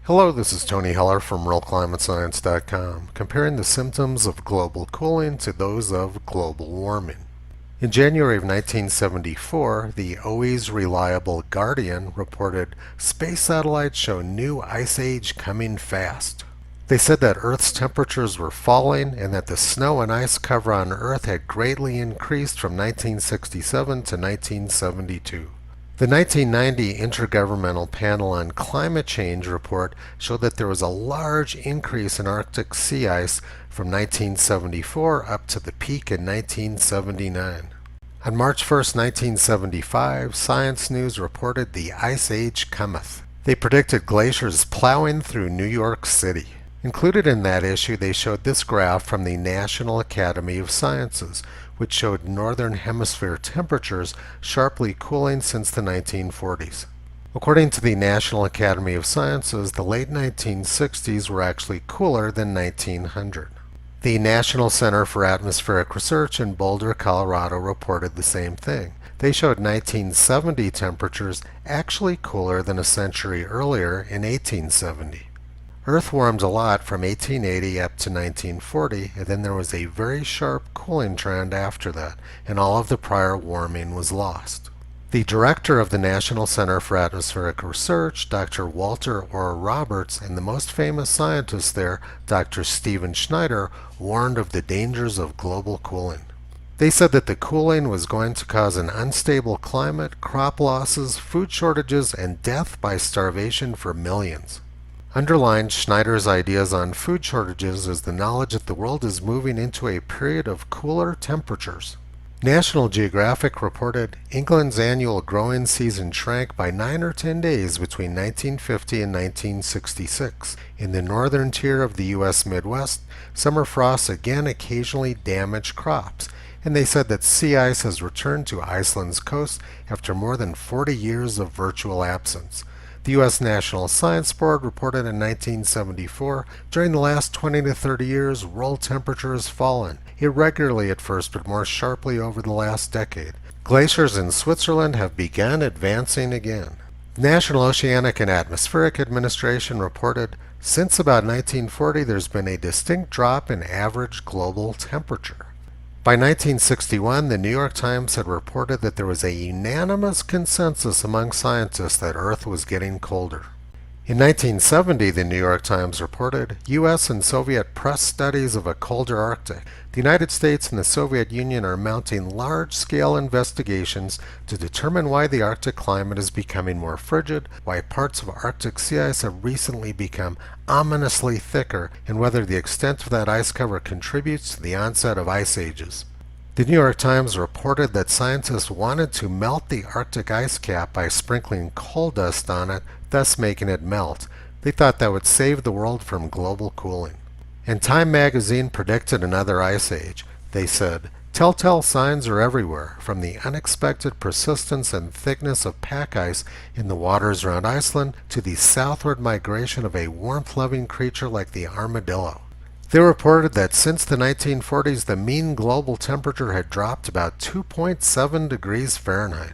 Hello, this is Tony Heller from RealClimateScience.com, comparing the symptoms of global cooling to those of global warming. In January of 1974, the always reliable Guardian reported space satellites show new ice age coming fast. They said that Earth's temperatures were falling and that the snow and ice cover on Earth had greatly increased from 1967 to 1972. The 1990 Intergovernmental Panel on Climate Change report showed that there was a large increase in Arctic sea ice from 1974 up to the peak in 1979. On March 1, 1975, Science News reported the Ice Age cometh. They predicted glaciers plowing through New York City. Included in that issue, they showed this graph from the National Academy of Sciences, which showed northern hemisphere temperatures sharply cooling since the 1940s. According to the National Academy of Sciences, the late 1960s were actually cooler than 1900. The National Center for Atmospheric Research in Boulder, Colorado reported the same thing. They showed 1970 temperatures actually cooler than a century earlier in 1870. Earth warmed a lot from 1880 up to 1940, and then there was a very sharp cooling trend after that, and all of the prior warming was lost. The director of the National Center for Atmospheric Research, Dr. Walter Orr Roberts, and the most famous scientist there, Dr. Stephen Schneider, warned of the dangers of global cooling. They said that the cooling was going to cause an unstable climate, crop losses, food shortages, and death by starvation for millions. Underlying Schneider's ideas on food shortages is the knowledge that the world is moving into a period of cooler temperatures. National Geographic reported England's annual growing season shrank by 9 or 10 days between 1950 and 1966. In the northern tier of the U.S. Midwest, summer frosts again occasionally damage crops, and they said that sea ice has returned to Iceland's coast after more than 40 years of virtual absence. The U.S. National Science Board reported in 1974, during the last 20 to 30 years, world temperature has fallen, irregularly at first but more sharply over the last decade. Glaciers in Switzerland have begun advancing again. The National Oceanic and Atmospheric Administration reported, since about 1940 there's been a distinct drop in average global temperature. By 1961, the New York Times had reported that there was a unanimous consensus among scientists that Earth was getting colder. In 1970, the New York Times reported, U.S. and Soviet press studies of a colder Arctic. The United States and the Soviet Union are mounting large-scale investigations to determine why the Arctic climate is becoming more frigid, why parts of Arctic sea ice have recently become ominously thicker, and whether the extent of that ice cover contributes to the onset of ice ages. The New York Times reported that scientists wanted to melt the Arctic ice cap by sprinkling coal dust on it, thus making it melt. They thought that would save the world from global cooling. And Time magazine predicted another ice age. They said, telltale signs are everywhere, from the unexpected persistence and thickness of pack ice in the waters around Iceland to the southward migration of a warmth-loving creature like the armadillo. They reported that since the 1940s, the mean global temperature had dropped about 2.7 degrees Fahrenheit.